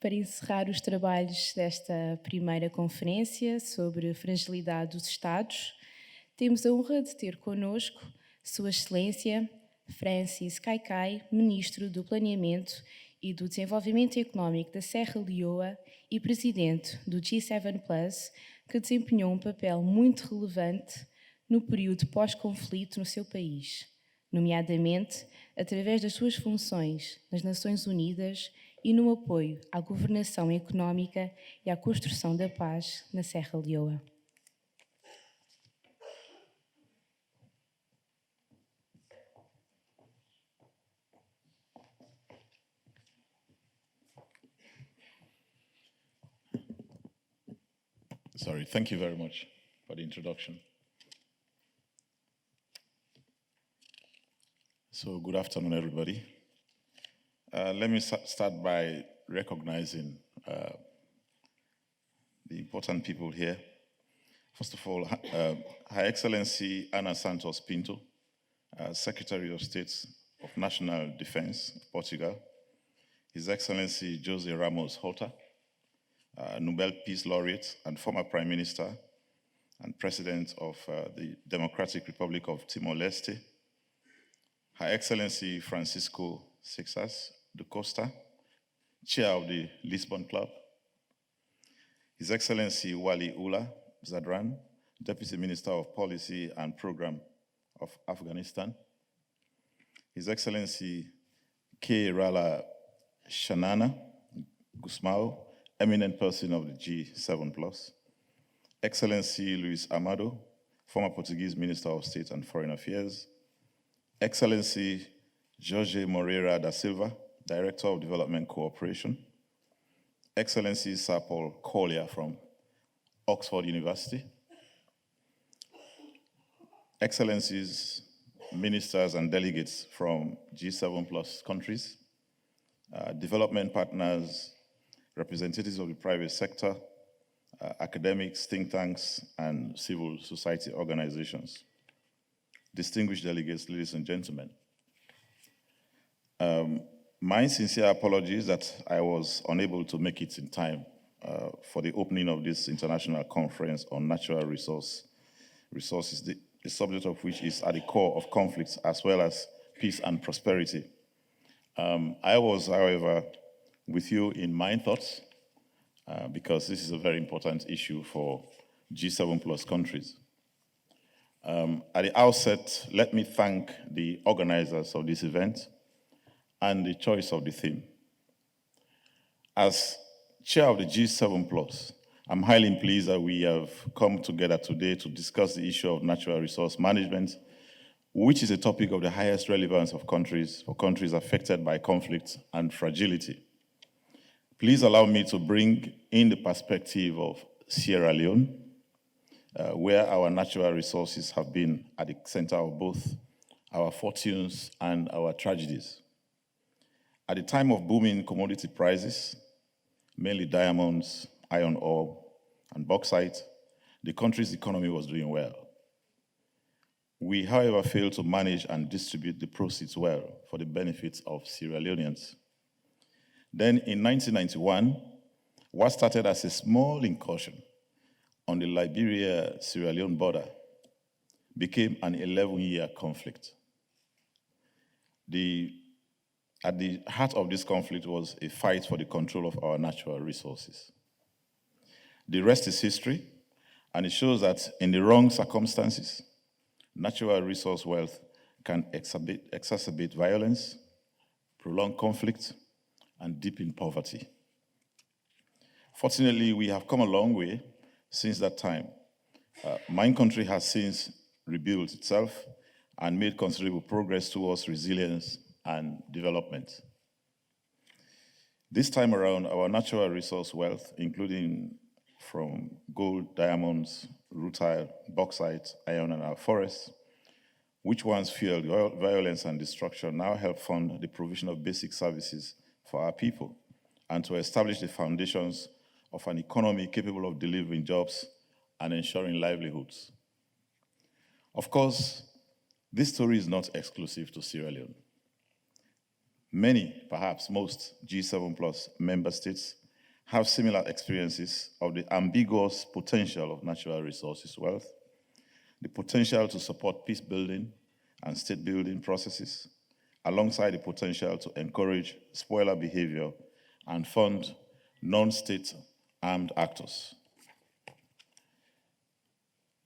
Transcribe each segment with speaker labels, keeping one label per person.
Speaker 1: Para encerrar os trabalhos desta primeira conferência sobre Fragilidade dos Estados, temos a honra de ter connosco Sua Excelência Francis Kaikai, Ministro do Planeamento e do Desenvolvimento Económico da Serra Leoa e Presidente do G7 Plus, que desempenhou um papel muito relevante no período pós-conflito no seu país, nomeadamente através das suas funções nas Nações Unidas e no apoio à governação económica e à construção da paz na Serra Leoa.
Speaker 2: Sorry, thank you very much for the introduction. So, good afternoon, everybody. Let me start by recognizing the important people here. First of all, Her Excellency Ana Santos Pinto, Secretary of State of National Defense, Portugal. His Excellency José Ramos-Horta, Nobel Peace Laureate and former Prime Minister and President of the Democratic Republic of Timor-Leste. Her Excellency Francisco Seixas da Costa, Chair of the Lisbon Club. His Excellency Wali Ula Zadran, Deputy Minister of Policy and Program of Afghanistan. His Excellency K. Rala Shanana Gusmao, eminent person of the G7+. Excellency Luis Amado, former Portuguese Minister of State and Foreign Affairs. Excellency Jorge Moreira da Silva, Director of Development Cooperation. Excellency Sir Paul Collier from Oxford University. Excellencies, ministers and delegates from G7+ countries, development partners, representatives of the private sector, academics, think tanks, and civil society organizations. Distinguished delegates, ladies and gentlemen. My sincere apologies that I was unable to make it in time for the opening of this international conference on natural resources, the subject of which is at the core of conflicts as well as peace and prosperity. I was, however, with you in my thoughts because this is a very important issue for G7+ countries. At the outset, let me thank the organizers of this event and the choice of the theme. As chair of the G7+, I'm highly pleased that we have come together today to discuss the issue of natural resource management, which is a topic of the highest relevance for countries affected by conflict and fragility. Please allow me to bring in the perspective of Sierra Leone, where our natural resources have been at the center of both our fortunes and our tragedies. At the time of booming commodity prices, mainly diamonds, iron ore, and bauxite, the country's economy was doing well. We, however, failed to manage and distribute the proceeds well for the benefits of Sierra Leoneans. Then in 1991, what started as a small incursion on the Liberia-Sierra Leone border became an 11-year conflict. At the heart of this conflict was a fight for the control of our natural resources. The rest is history, and it shows that in the wrong circumstances, natural resource wealth can exacerbate violence, prolong conflict, and deepen poverty. Fortunately, we have come a long way since that time. My country has since rebuilt itself and made considerable progress towards resilience and development. This time around, our natural resource wealth, including from gold, diamonds, rutile, bauxite, iron, and our forests, which once fueled violence and destruction, now help fund the provision of basic services for our people and to establish the foundations of an economy capable of delivering jobs and ensuring livelihoods. Of course, this story is not exclusive to Sierra Leone. Many, perhaps most, G7+ member states have similar experiences of the ambiguous potential of natural resources wealth, the potential to support peace building and state building processes, alongside the potential to encourage spoiler behavior and fund non-state armed actors.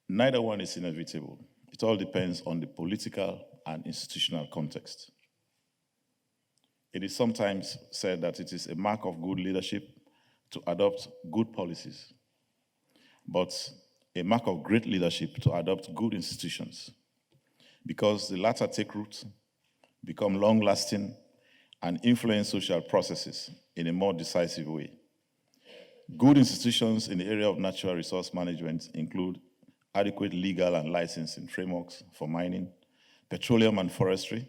Speaker 2: Neither one is inevitable. It all depends on the political and institutional context. It is sometimes said that it is a mark of good leadership to adopt good policies, but a mark of great leadership to adopt good institutions, because the latter take root, become long-lasting, and influence social processes in a more decisive way. Good institutions in the area of natural resource management include adequate legal and licensing frameworks for mining, petroleum and forestry,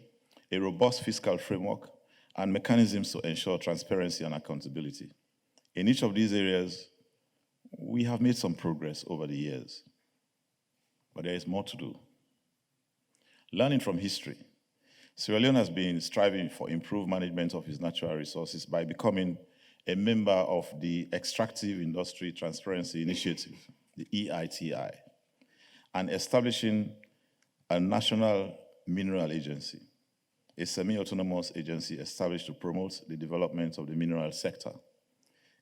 Speaker 2: a robust fiscal framework, and mechanisms to ensure transparency and accountability. In each of these areas, we have made some progress over the years, but there is more to do. Learning from history, Sierra Leone has been striving for improved management of its natural resources by becoming a member of the Extractive Industry Transparency Initiative, the EITI, and establishing a national mineral agency, a semi-autonomous agency established to promote the development of the mineral sector,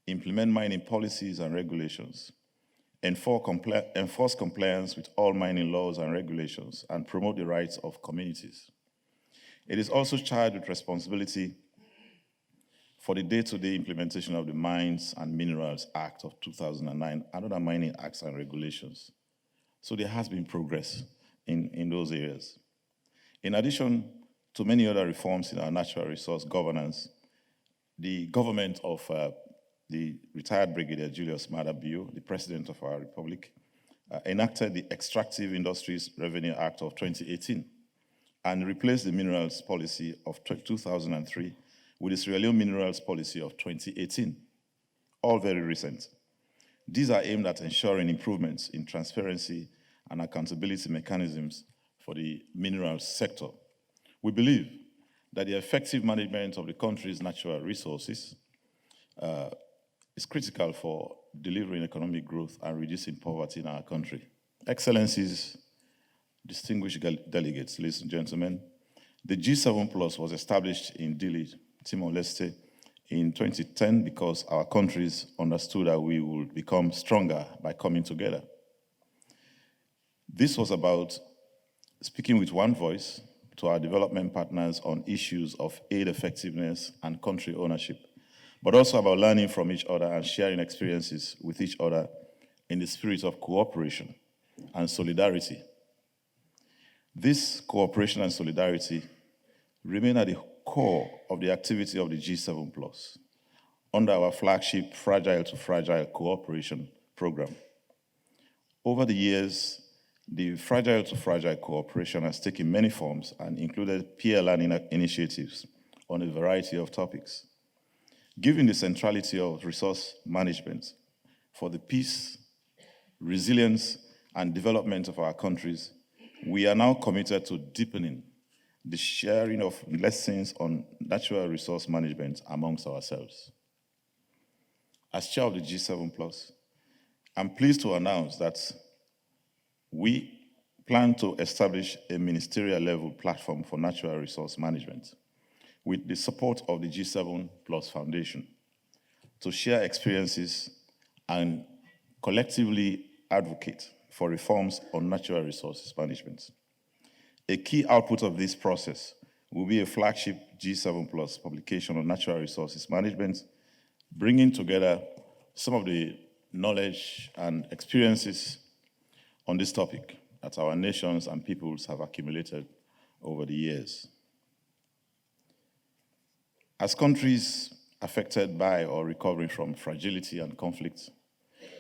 Speaker 2: implement mining policies and regulations, enforce compliance with all mining laws and regulations, and promote the rights of communities. It is also charged with responsibility for the day-to-day implementation of the Mines and Minerals Act of 2009 and other mining acts and regulations. So there has been progress in those areas. In addition to many other reforms in our natural resource governance, the government of the retired Brigadier Julius Maada Bio, the President of our Republic, enacted the Extractive Industries Revenue Act of 2018 and replaced the Minerals Policy of 2003 with the Sierra Leone Minerals Policy of 2018, all very recent. These are aimed at ensuring improvements in transparency and accountability mechanisms for the minerals sector. We believe that the effective management of the country's natural resources is critical for delivering economic growth and reducing poverty in our country. Excellencies, distinguished delegates, ladies and gentlemen, the G7 Plus was established in Dili, Timor-Leste, in 2010 because our countries understood that we would become stronger by coming together. This was about speaking with one voice to our development partners on issues of aid effectiveness and country ownership, but also about learning from each other and sharing experiences with each other in the spirit of cooperation and solidarity. This cooperation and solidarity remain at the core of the activity of the G7 Plus under our flagship Fragile to Fragile Cooperation Program. Over the years, the Fragile to Fragile Cooperation has taken many forms and included peer learning initiatives on a variety of topics. Given the centrality of resource management for the peace, resilience, and development of our countries, we are now committed to deepening the sharing of lessons on natural resource management amongst ourselves. As chair of the G7+, I'm pleased to announce that we plan to establish a ministerial-level platform for natural resource management with the support of the G7 Plus Foundation to share experiences and collectively advocate for reforms on natural resources management. A key output of this process will be a flagship G7 Plus publication on natural resources management, bringing together some of the knowledge and experiences on this topic that our nations and peoples have accumulated over the years. As countries affected by or recovering from fragility and conflict,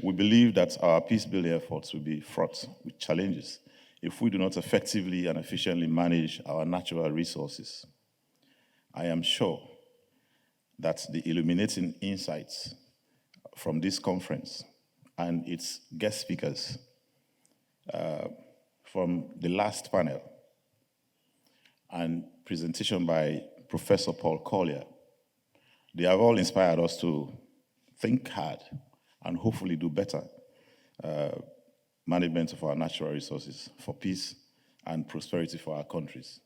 Speaker 2: we believe that our peace-building efforts will be fraught with challenges if we do not effectively and efficiently manage our natural resources. I am sure that the illuminating insights from this conference and its guest speakers from the last panel and presentation by Professor Paul Collier, they have all inspired us to think hard and hopefully do better management of our natural resources for peace and prosperity for our countries.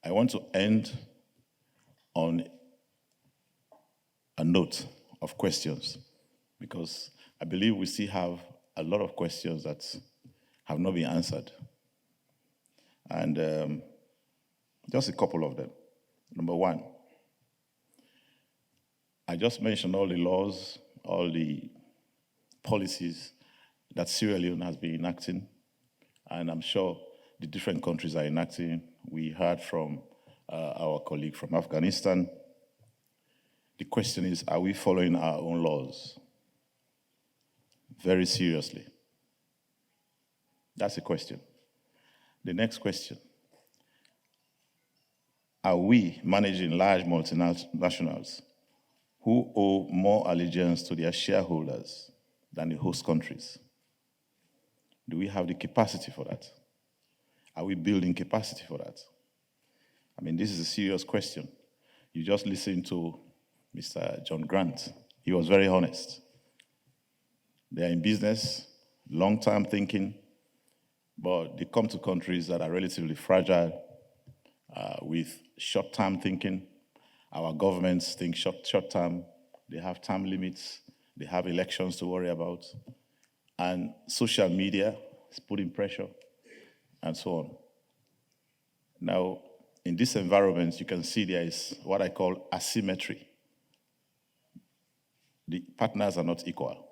Speaker 2: I want to end on a note of questions, because I believe we still have a lot of questions that have not been answered. And just a couple of them. Number one, I just mentioned all the laws, all the policies that Sierra Leone has been enacting, and I'm sure the different countries are enacting. We heard from our colleague from Afghanistan. The question is, are we following our own laws? Very seriously. That's a question. The next question, are we managing large multinationals who owe more allegiance to their shareholders than the host countries? Do we have the capacity for that? Are we building capacity for that? I mean, this is a serious question. You just listened to Mr. John Grant. He was very honest. They are in business, long-term thinking, but they come to countries that are relatively fragile with short-term thinking. Our governments think short-term. They have time limits. They have elections to worry about. And social media is putting pressure, and so on. Now, in this environment, you can see there is what I call asymmetry. The partners are not equal.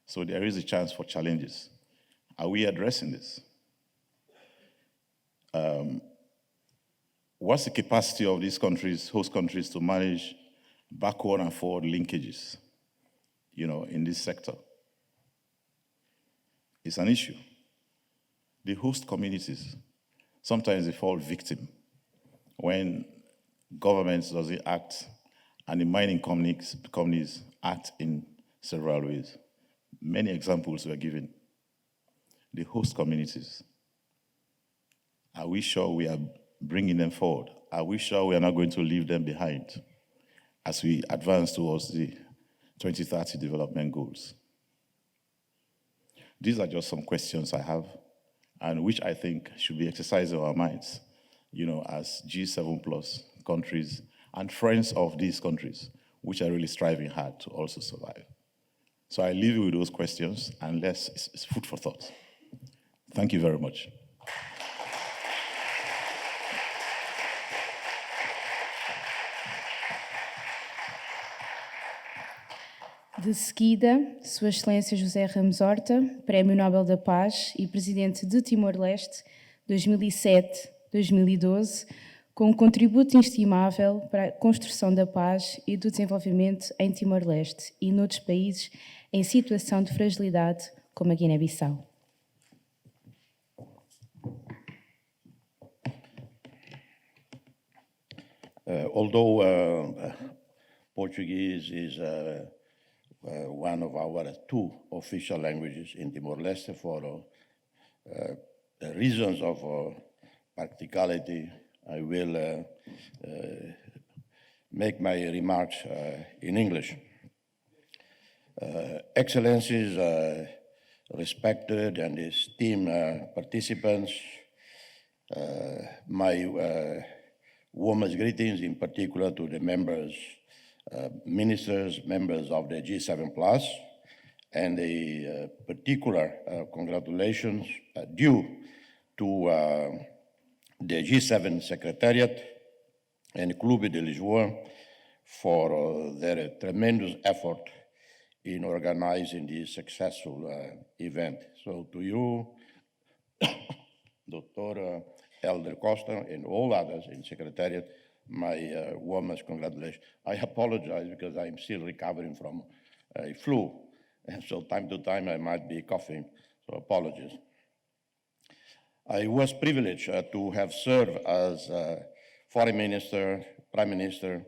Speaker 2: So there is a chance for challenges. Are we addressing this? What's the capacity of these countries, host countries, to manage backward and forward linkages, in this sector? It's an issue. The host communities, sometimes they fall victim when governments doesn't act and the mining companies act in several ways. Many examples were given. The host communities, are we sure we are bringing them forward? Are we sure we are not going to leave them behind as we advance towards the 2030 development goals? These are just some questions I have, and which I think should be exercised in our minds, as G7 plus countries and friends of these countries, which are really striving hard to also survive. So I leave you with those questions, and it's food for thought. Thank you very much.
Speaker 1: De seguida, Sua Excelência José Ramos-Horta, Prémio Nobel da Paz e Presidente de Timor-Leste 2007-2012, com um contributo inestimável para a construção da paz e do desenvolvimento em Timor-Leste e noutros países em situação de fragilidade, como a Guiné-Bissau.
Speaker 3: Although Portuguese is one of our two official languages in Timor-Leste, for reasons of practicality, I will make my remarks in English. Excellencies, respected and esteemed participants, my warmest greetings in particular to the members, ministers, members of the G7 Plus, and a particular congratulations due to the G7 Secretariat and Clube de Lisboa for their tremendous effort in organizing this successful event. So to you, Dr. Elder Costa, and all others in Secretariat, my warmest congratulations. I apologize because I'm still recovering from a flu, and so time to time I might be coughing, so apologies. I was privileged to have served as Foreign Minister, Prime Minister,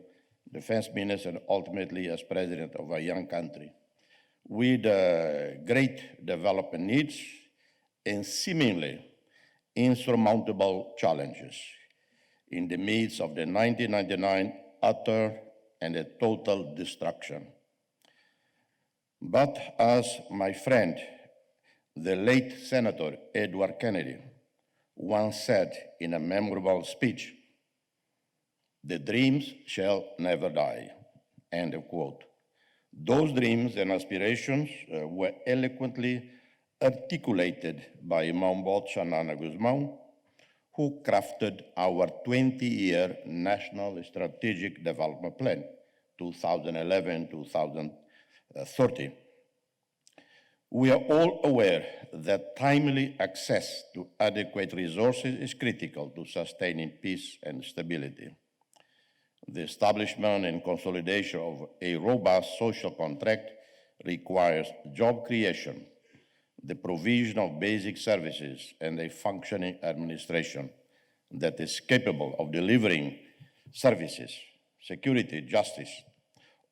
Speaker 3: Defense Minister, and ultimately as President of a young country with great development needs and seemingly insurmountable challenges in the midst of the 1999 utter and a total destruction. But as my friend, the late Senator Edward Kennedy, once said in a memorable speech, "The dreams shall never die," end of quote. Those dreams and aspirations were eloquently articulated by Mambot Shanana Guzmão, who crafted our 20-year National Strategic Development Plan, 2011-2030. We are all aware that timely access to adequate resources is critical to sustaining peace and stability. The establishment and consolidation of a robust social contract requires job creation, the provision of basic services, and a functioning administration that is capable of delivering services, security, justice,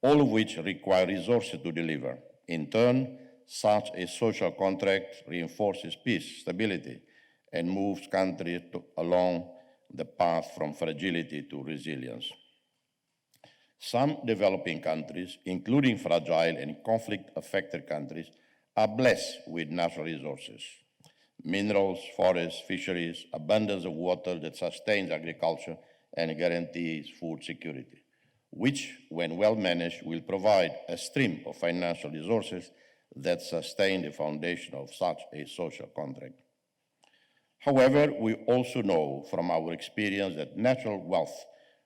Speaker 3: all of which require resources to deliver. In turn, such a social contract reinforces peace, stability, and moves countries along the path from fragility to resilience. Some developing countries, including fragile and conflict-affected countries, are blessed with natural resources, minerals, forests, fisheries, abundance of water that sustains agriculture and guarantees food security, which, when well managed, will provide a stream of financial resources that sustain the foundation of such a social contract. However, we also know from our experience that natural wealth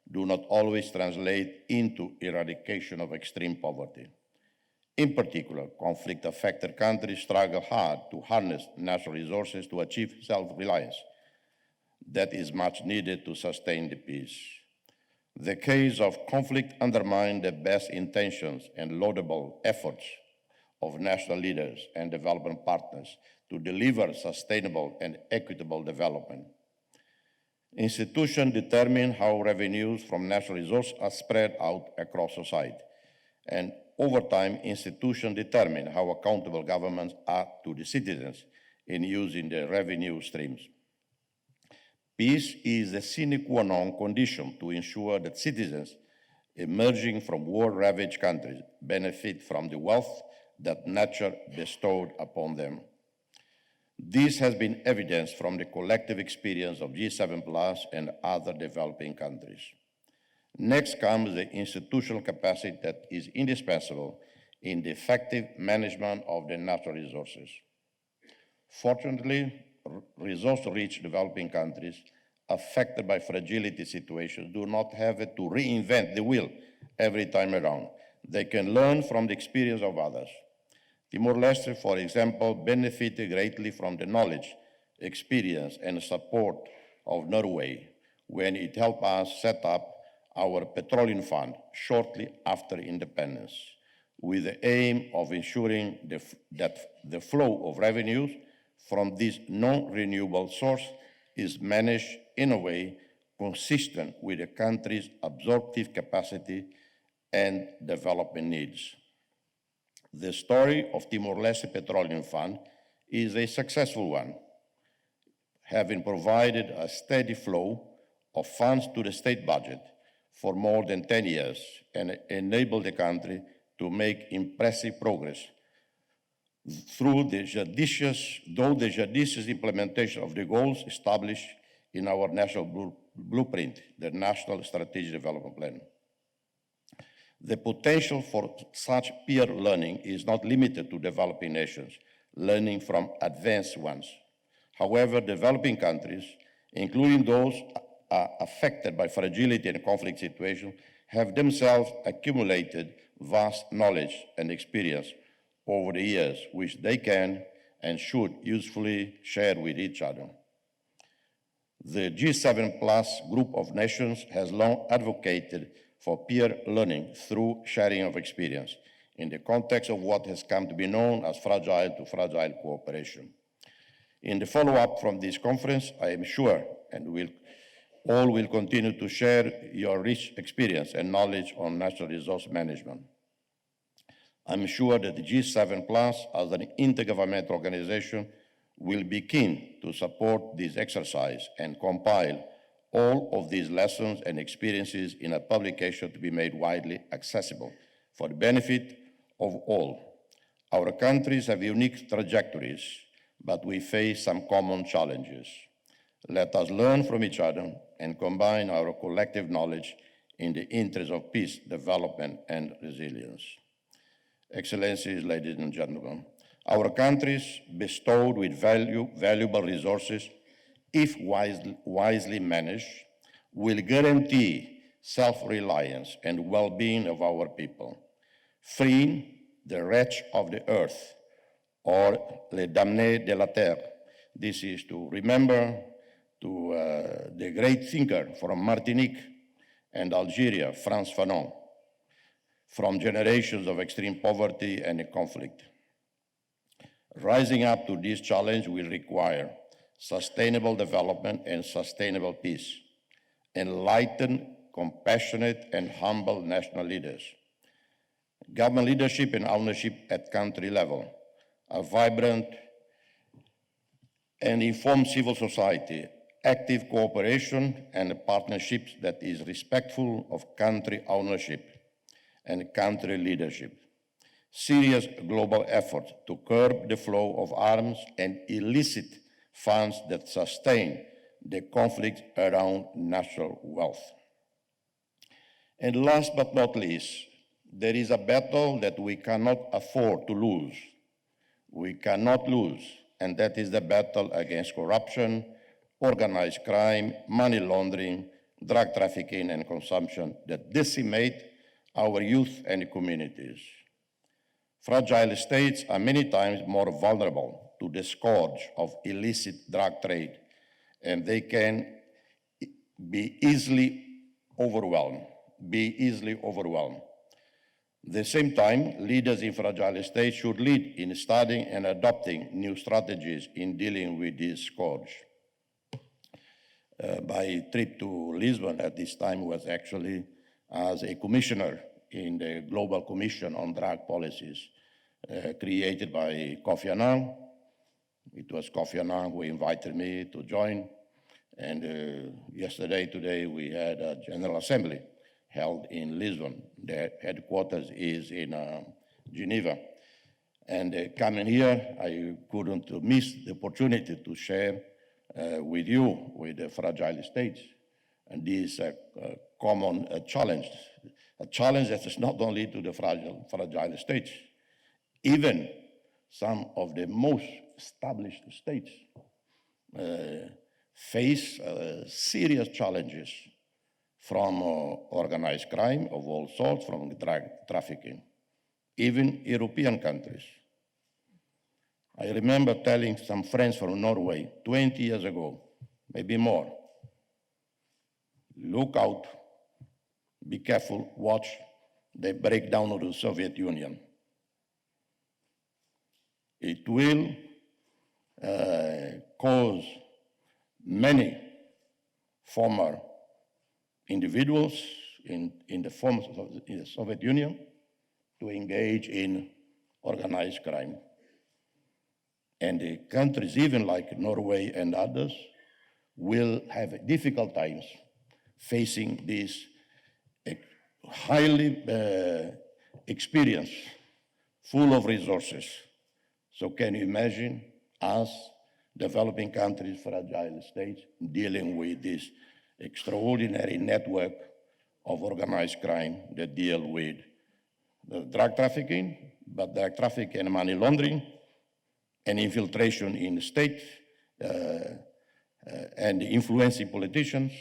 Speaker 3: do not always translate into eradication of extreme poverty. In particular, conflict-affected countries struggle hard to harness natural resources to achieve self-reliance. That is much needed to sustain the peace. The case of conflict undermines the best intentions and laudable efforts of national leaders and development partners to deliver sustainable and equitable development. Institutions determine how revenues from natural resources are spread out across society, and over time, institutions determine how accountable governments are to the citizens in using the revenue streams. Peace is a sine qua non condition to ensure that citizens emerging from war-ravaged countries benefit from the wealth that nature bestowed upon them. This has been evidenced from the collective experience of G7+ and other developing countries. Next comes the institutional capacity that is indispensable in the effective management of the natural resources. Fortunately, resource-rich developing countries affected by fragility situations do not have to reinvent the wheel every time around. They can learn from the experience of others. Timor-Leste, for example, benefited greatly from the knowledge, experience, and support of Norway when it helped us set up our petroleum fund shortly after independence, with the aim of ensuring that the flow of revenues from this non-renewable source is managed in a way consistent with the country's absorptive capacity and development needs. The story of Timor-Leste Petroleum Fund is a successful one, having provided a steady flow of funds to the state budget for more than 10 years and enabled the country to make impressive progress through the judicious implementation of the goals established in our national blueprint, the National Strategic Development Plan. The potential for such peer learning is not limited to developing nations, learning from advanced ones. However, developing countries, including those affected by fragility and conflict situations, have themselves accumulated vast knowledge and experience over the years, which they can and should usefully share with each other. The G7+ group of nations has long advocated for peer learning through sharing of experience in the context of what has come to be known as fragile to fragile cooperation. In the follow-up from this conference, I am sure, and all will continue to share your rich experience and knowledge on natural resource management. I'm sure that the G7+, as an intergovernmental organization, will be keen to support this exercise and compile all of these lessons and experiences in a publication to be made widely accessible for the benefit of all. Our countries have unique trajectories, but we face some common challenges. Let us learn from each other and combine our collective knowledge in the interest of peace, development, and resilience. Excellencies, ladies and gentlemen, our countries bestowed with valuable resources, if wisely managed, will guarantee self-reliance and well-being of our people, freeing the wretch of the earth, or les damnés de la terre. This is to remember the great thinker from Martinique and Algeria, Frantz Fanon, from generations of extreme poverty and conflict. Rising up to this challenge will require sustainable development and sustainable peace, enlightened, compassionate, and humble national leaders, government leadership and ownership at country level, a vibrant and informed civil society, active cooperation and partnerships that is respectful of country ownership and country leadership, serious global effort to curb the flow of arms and illicit funds that sustain the conflict around national wealth. And last but not least, there is a battle that we cannot afford to lose. We cannot lose, and that is the battle against corruption, organized crime, money laundering, drug trafficking, and consumption that decimate our youth and communities. Fragile states are many times more vulnerable to the scourge of illicit drug trade, and they can be easily overwhelmed. At the same time, leaders in fragile states should lead in studying and adopting new strategies in dealing with this scourge. My trip to Lisbon at this time was actually as a commissioner in the Global Commission on Drug Policies, created by Kofi Annan. It was Kofi Annan who invited me to join. And today, we had a General Assembly held in Lisbon. Their headquarters is in Geneva. And coming here, I couldn't miss the opportunity to share with you, with the fragile states, and this common challenge, a challenge that is not only to the fragile states, even some of the most established states face serious challenges from organized crime of all sorts, from drug trafficking, even European countries. I remember telling some friends from Norway 20 years ago, maybe more, look out, be careful, watch the breakdown of the Soviet Union. It will cause many former individuals in the forms of the Soviet Union to engage in organized crime. And the countries, even like Norway and others, will have difficult times facing this highly experienced, full of resources. So can you imagine us, developing countries, fragile states, dealing with this extraordinary network of organized crime that deal with the drug trafficking, but drug trafficking and money laundering, and infiltration in the state, and influencing politicians,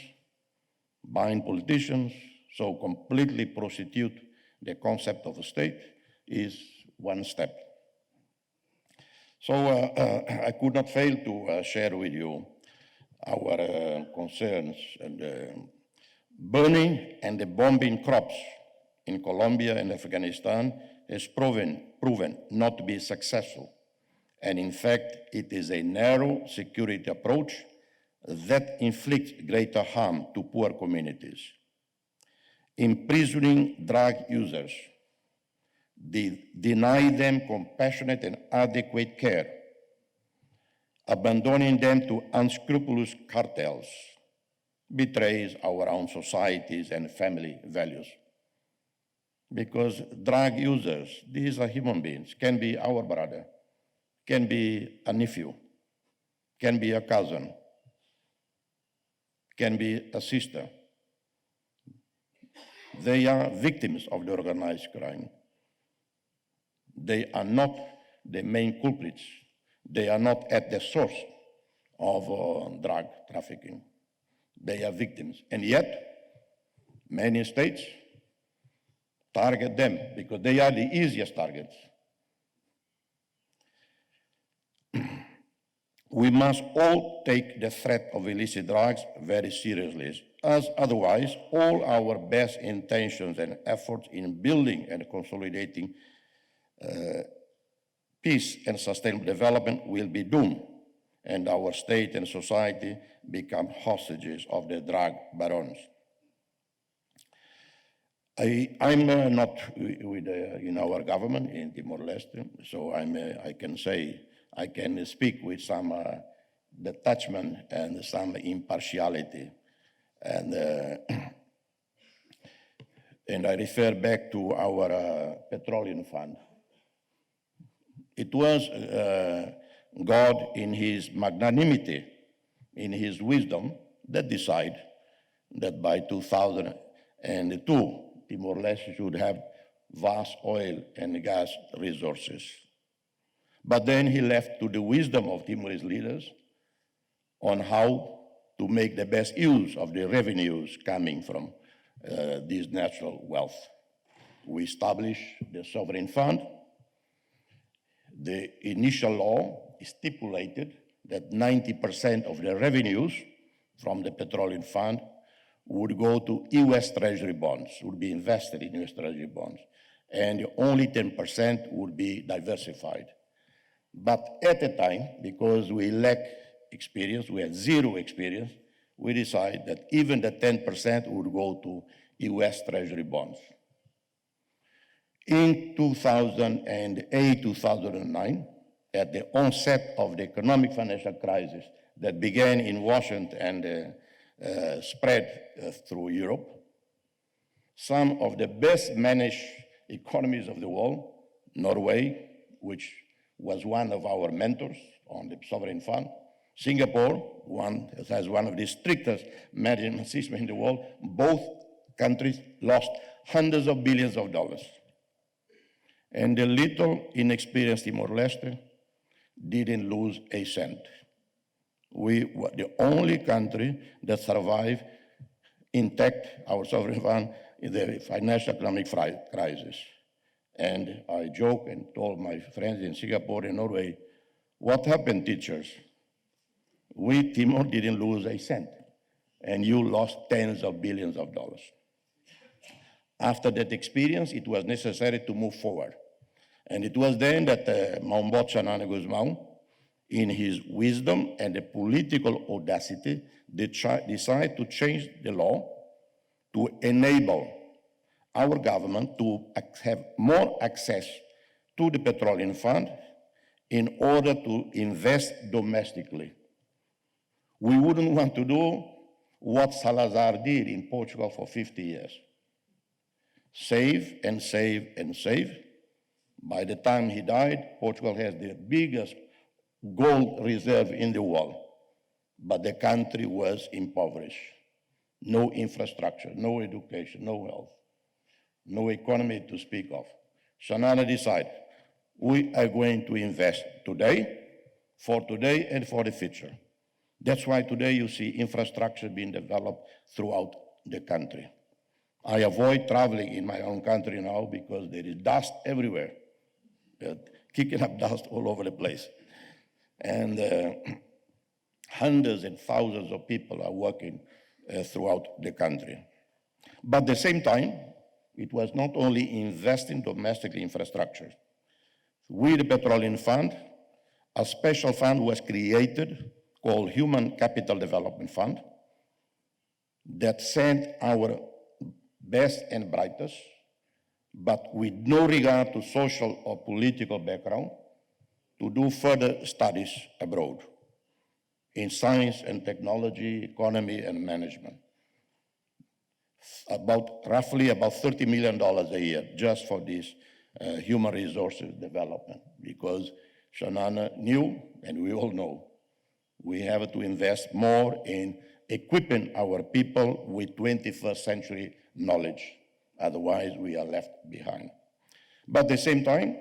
Speaker 3: buying politicians, so completely prostitute the concept of a state is one step. So I could not fail to share with you our concerns. And burning and the bombing crops in Colombia and Afghanistan has proven not to be successful. And in fact, it is a narrow security approach that inflicts greater harm to poor communities. Imprisoning drug users, deny them compassionate and adequate care, abandoning them to unscrupulous cartels, betrays our own societies and family values. because drug users, these are human beings, can be our brother, can be a nephew, can be a cousin, can be a sister. They are victims of the organized crime. They are not the main culprits. They are not at the source of drug trafficking. They are victims. And yet, many states target them because they are the easiest targets. We must all take the threat of illicit drugs very seriously, as otherwise all our best intentions and efforts in building and consolidating peace and sustainable development will be doomed, and our state and society become hostages of the drug barons. I'm not in our government in Timor-Leste, so I can speak with some detachment and some impartiality. And I refer back to our petroleum fund. It was God in his magnanimity, in his wisdom, that decided that by 2002, Timor-Leste should have vast oil and gas resources. But then he left to the wisdom of Timorese leaders on how to make the best use of the revenues coming from this natural wealth. We established the sovereign fund. The initial law stipulated that 90% of the revenues from the petroleum fund would go to US Treasury bonds, would be invested in US Treasury bonds, and only 10% would be diversified. But at the time, because we lack experience, we had zero experience, we decided that even the 10% would go to US Treasury bonds. In 2008, 2009, at the onset of the economic financial crisis that began in Washington and spread through Europe, some of the best managed economies of the world, Norway, which was one of our mentors on the sovereign fund, Singapore, has one of the strictest management systems in the world, both countries lost hundreds of billions of dollars. And the little inexperienced Timor-Leste didn't lose a cent. We were the only country that survived intact, our sovereign fund, in the financial economic crisis. And I joke and told my friends in Singapore and Norway, what happened, teachers? We, Timor, didn't lose a cent, and you lost tens of billions of dollars. After that experience, it was necessary to move forward. And it was then that Maumbot Shanana Guzmão, in his wisdom and the political audacity, decided to change the law to enable our government to have more access to the petroleum fund in order to invest domestically. We wouldn't want to do what Salazar did in Portugal for 50 years. Save and save and save. By the time he died, Portugal has the biggest gold reserve in the world, but the country was impoverished. No infrastructure, no education, no health, no economy to speak of. Shanana decided, we are going to invest today and for the future. That's why today you see infrastructure being developed throughout the country. I avoid traveling in my own country now because there is dust everywhere. They're kicking up dust all over the place. And hundreds and thousands of people are working throughout the country. But at the same time, it was not only investing domestically infrastructure. With the Petroleum Fund, a special fund was created called Human Capital Development Fund that sent our best and brightest, but with no regard to social or political background, to do further studies abroad in science and technology, economy and management. roughly about $30 million a year just for this human resources development, because Shanana knew, and we all know, we have to invest more in equipping our people with 21st century knowledge. Otherwise, we are left behind. But at the same time,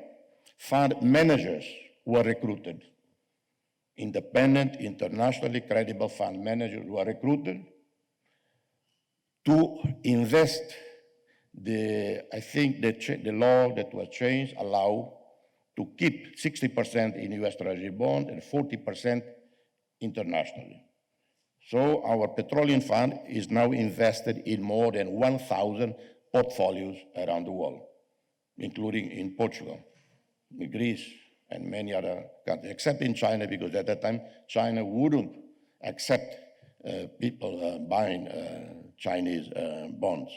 Speaker 3: fund managers were recruited. Independent, internationally credible fund managers were recruited to invest. I think the law that was changed allowed to keep 60% in US Treasury bonds and 40% internationally. So our petroleum fund is now invested in more than 1,000 portfolios around the world, including in Portugal, in Greece, and many other countries, except in China, because at that time, China wouldn't accept people buying Chinese bonds.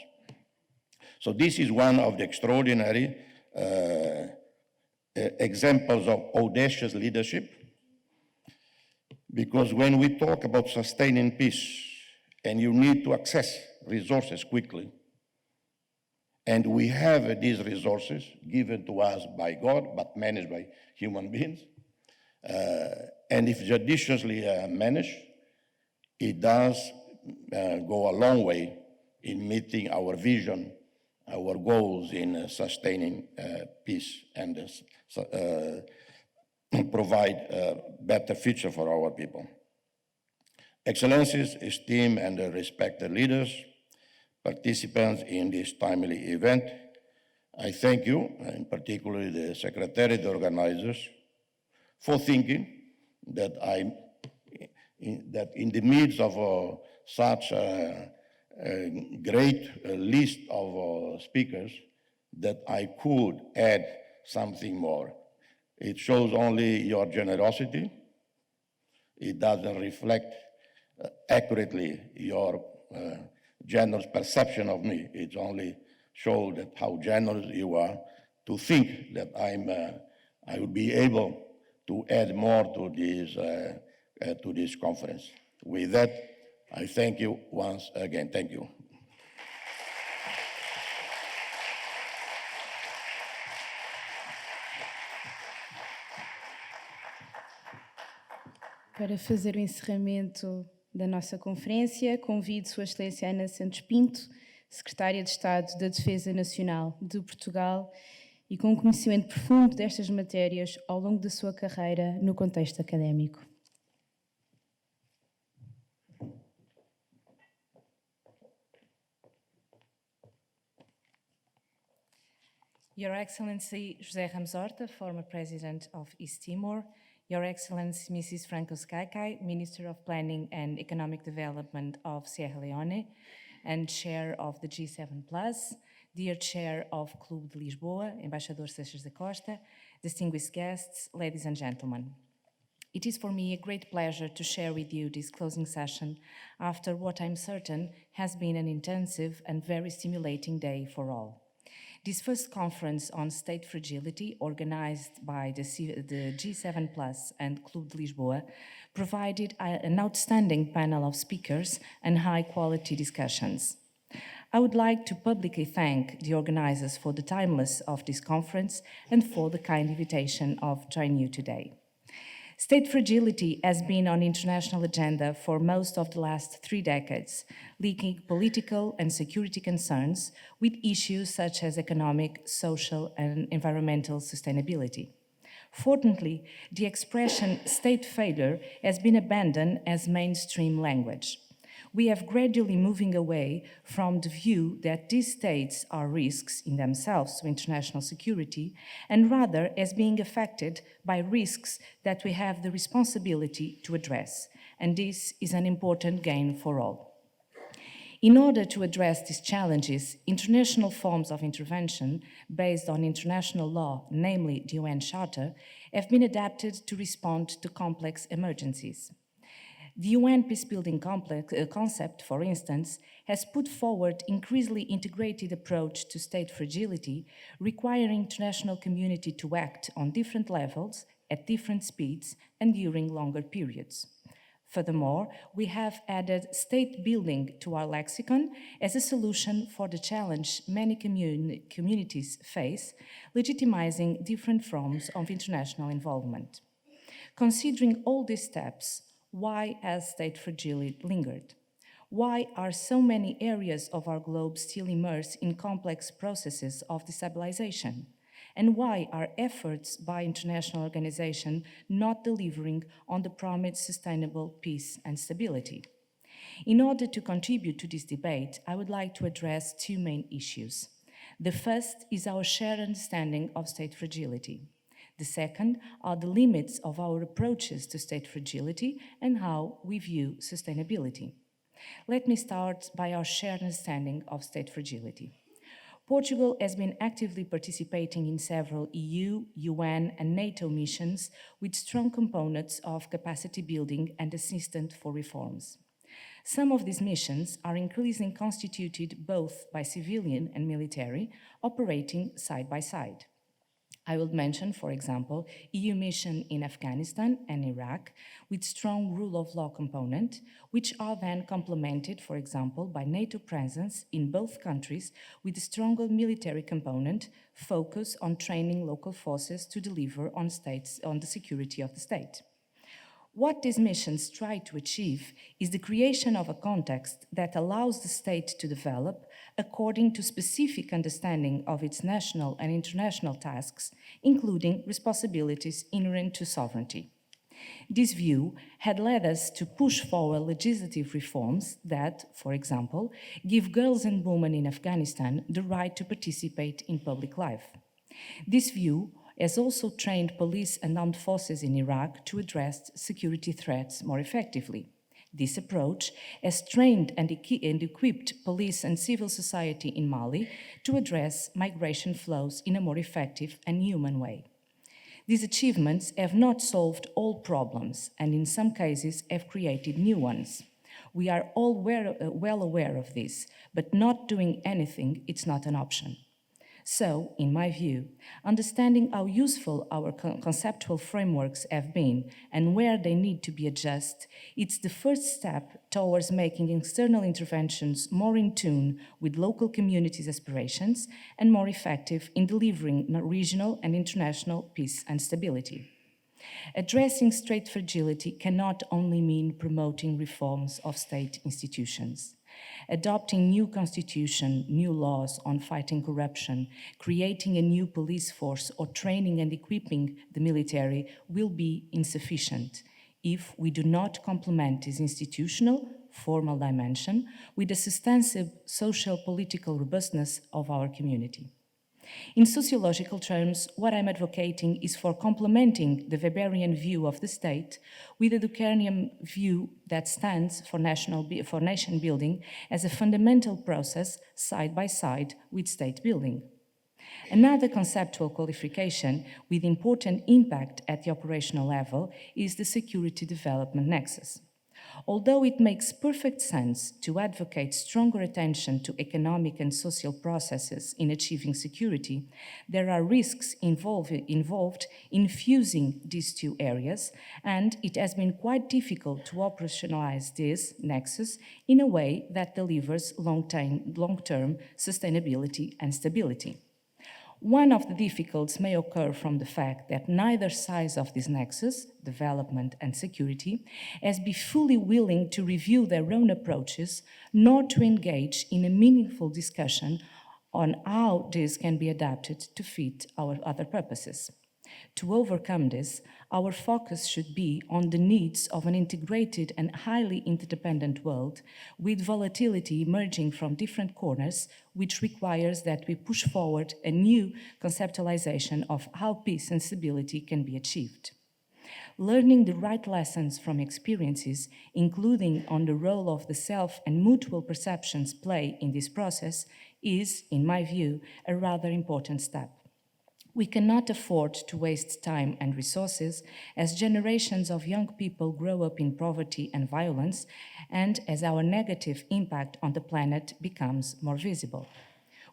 Speaker 3: So this is one of the extraordinary examples of audacious leadership, because when we talk about sustaining peace, and you need to access resources quickly, and we have these resources given to us by God, but managed by human beings, and if judiciously managed, it does go a long way in meeting our vision, our goals in sustaining peace and provide a better future for our people. Excellencies, esteemed and respected leaders, participants in this timely event, I thank you, and particularly the Secretary, the organizers, for thinking that in the midst of such a great list of speakers, that I could add something more. It shows only your generosity. It doesn't reflect accurately your generous perception of me. It only shows that how generous you are to think that I will be able to add more to this conference. With that, I thank you once again. Thank you.
Speaker 1: Para fazer o encerramento da nossa conferência, convido Sua Excelência Ana Santos Pinto, Secretária de Estado da Defesa Nacional de Portugal, e com conhecimento profundo destas matérias ao longo da sua carreira no contexto académico. Your Excellency José Ramos-Horta, former President of East Timor, Your Excellency Mrs. Franco Skykai, Minister of Planning and Economic Development of Sierra Leone and Chair of the G7+, dear Chair of Clube de Lisboa, Embaixador Seixas da Costa, distinguished guests, ladies and gentlemen. It is for me a great pleasure to share with you this closing session after what I'm certain has been an intensive and very stimulating day for all. This first conference on state fragility, organized by the G7+ and Clube de Lisboa, provided an outstanding panel of speakers and high-quality discussions. I would like to publicly thank the organizers for the timeless of this conference and for the kind invitation of joining you today. State fragility has been on the international agenda for most of the last 3 decades, linking political and security concerns with issues such as economic, social, and environmental sustainability. Fortunately, the expression state failure has been abandoned as mainstream language. We have gradually moving away from the view that these states are risks in themselves to international security, and rather as being affected by risks that we have the responsibility to address, and this is an important gain for all. In order to address these challenges, international forms of intervention based on international law, namely the UN Charter, have been adapted to respond to complex emergencies. The UN peacebuilding concept, for instance, has put forward increasingly integrated approach to state fragility, requiring international community to act on different levels, at different speeds, and during longer periods. Furthermore, we have added state building to our lexicon as a solution for the challenge many communities face, legitimizing different forms of international involvement. Considering all these steps, why has state fragility lingered? Why are so many areas of our globe still immersed in complex processes of destabilization? And why are efforts by international organizations not delivering on the promised sustainable peace and stability? In order to contribute to this debate, I would like to address two main issues. The first is our shared understanding of state fragility. The second are the limits of our approaches to state fragility and how we view sustainability. Let me start by our shared understanding of state fragility. Portugal has been actively participating in several EU, UN, and NATO missions with strong components of capacity building and assistance for reforms. Some of these missions are increasingly constituted both by civilian and military, operating side by side. I will mention, for example, EU mission in Afghanistan and Iraq with strong rule of law component, which are then complemented, for example, by NATO presence in both countries with a stronger military component focused on training local forces to deliver on the security of the state. What these missions try to achieve is the creation of a context that allows the state to develop according to specific understanding of its national and international tasks, including responsibilities inherent to sovereignty. This view had led us to push forward legislative reforms that, for example, give girls and women in Afghanistan the right to participate in public life. This view has also trained police and armed forces in Iraq to address security threats more effectively. This approach has trained and equipped police and civil society in Mali to address migration flows in a more effective and human way. These achievements have not solved all problems and in some cases have created new ones. We are all well aware of this, but not doing anything is not an option. So, in my view, understanding how useful our conceptual frameworks have been and where they need to be adjusted, it's the first step towards making external interventions more in tune with local communities' aspirations and more effective in delivering regional and international peace and stability. Addressing state fragility cannot only mean promoting reforms of state institutions. Adopting new constitution, new laws on fighting corruption, creating a new police force, or training and equipping the military will be insufficient if we do not complement this institutional, formal dimension with a substantive social political robustness of our community. In sociological terms, what I'm advocating is for complementing the Weberian view of the state with the Durkheimian view that stands for nation building as a fundamental process side by side with state building. Another conceptual qualification with important impact at the operational level is the security development nexus. Although it makes perfect sense to advocate stronger attention to economic and social processes in achieving security, there are risks involved in fusing these two areas, and it has been quite difficult to operationalize this nexus in a way that delivers long-term sustainability and stability. One of the difficulties may occur from the fact that neither side of this nexus, development and security, has been fully willing to review their own approaches, nor to engage in a meaningful discussion on how this can be adapted to fit our other purposes. To overcome this, our focus should be on the needs of an integrated and highly interdependent world with volatility emerging from different corners, which requires that we push forward a new conceptualization of how peace and stability can be achieved. Learning the right lessons from experiences, including on the role of the self and mutual perceptions play in this process, is, in my view, a rather important step. We cannot afford to waste time and resources as generations of young people grow up in poverty and violence, and as our negative impact on the planet becomes more visible.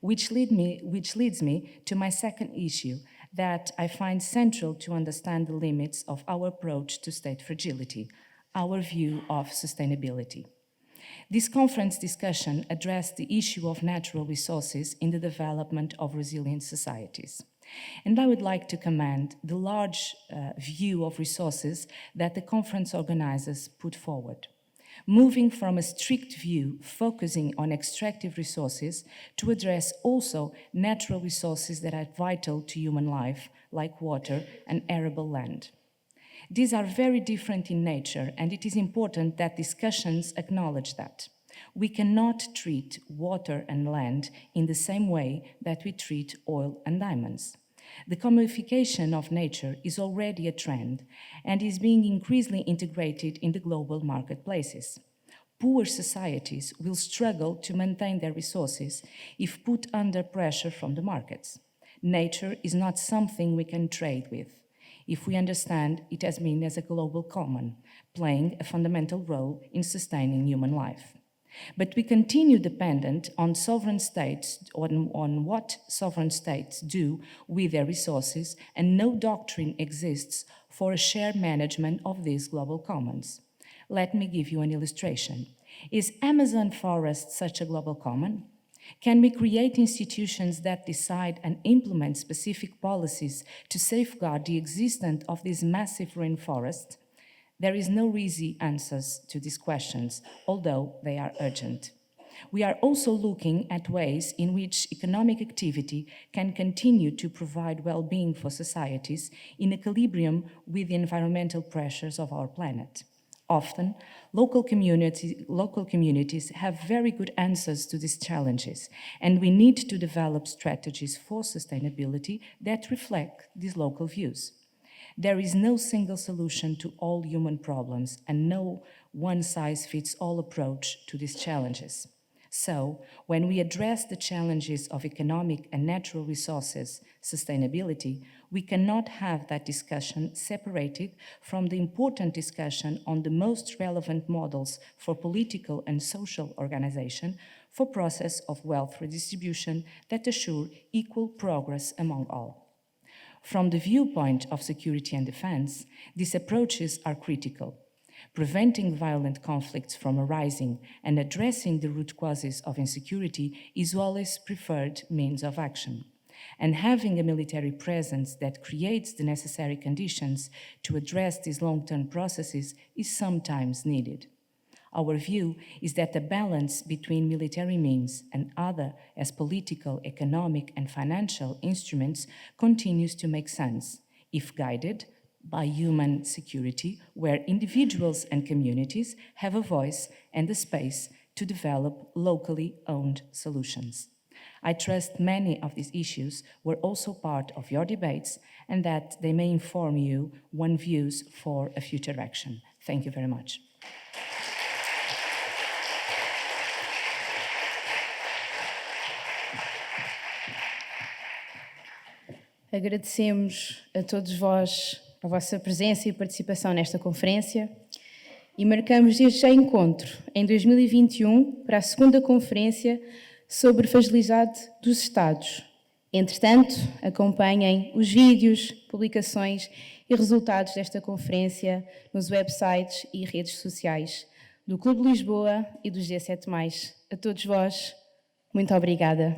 Speaker 1: Which leads me to my second issue that I find central to understand the limits of our approach to state fragility, our view of sustainability. This conference discussion addressed the issue of natural resources in the development of resilient societies. And I would like to commend the large view of resources that the conference organizers put forward, moving from a strict view focusing on extractive resources to address also natural resources that are vital to human life, like water and arable land. These are very different in nature, and it is important that discussions acknowledge that. We cannot treat water and land in the same way that we treat oil and diamonds. The commodification of nature is already a trend and is being increasingly integrated in the global marketplaces. Poor societies will struggle to maintain their resources if put under pressure from the markets. Nature is not something we can trade with, if we understand it as being as a global common, playing a fundamental role in sustaining human life. But we continue dependent on sovereign states, on what sovereign states do with their resources, and no doctrine exists for a shared management of these global commons. Let me give you an illustration. Is Amazon forest such a global common? Can we create institutions that decide and implement specific policies to safeguard the existence of these massive rainforests? There is no easy answers to these questions, although they are urgent. We are also looking at ways in which economic activity can continue to provide well-being for societies in equilibrium with the environmental pressures of our planet. Often, local communities have very good answers to these challenges, and we need to develop strategies for sustainability that reflect these local views. There is no single solution to all human problems and no one-size-fits-all approach to these challenges. So, when we address the challenges of economic and natural resources sustainability, we cannot have that discussion separated from the important discussion on the most relevant models for political and social organization for process of wealth redistribution that assure equal progress among all. From the viewpoint of security and defense, these approaches are critical. Preventing violent conflicts from arising and addressing the root causes of insecurity is always preferred means of action. And having a military presence that creates the necessary conditions to address these long-term processes is sometimes needed. Our view is that the balance between military means and other as political, economic, and financial instruments continues to make sense, if guided by human security, where individuals and communities have a voice and the space to develop locally owned solutions. I trust many of these issues were also part of your debates and that they may inform you on views for a future action. Thank you very much.
Speaker 4: Agradecemos a todos vós a vossa presença e participação nesta conferência e marcamos desde já encontro em 2021 para a segunda conferência sobre Fragilidade dos Estados. Entretanto, acompanhem os vídeos, publicações e resultados desta conferência nos websites e redes sociais do Clube de Lisboa e dos G7+. A todos vós, muito obrigada.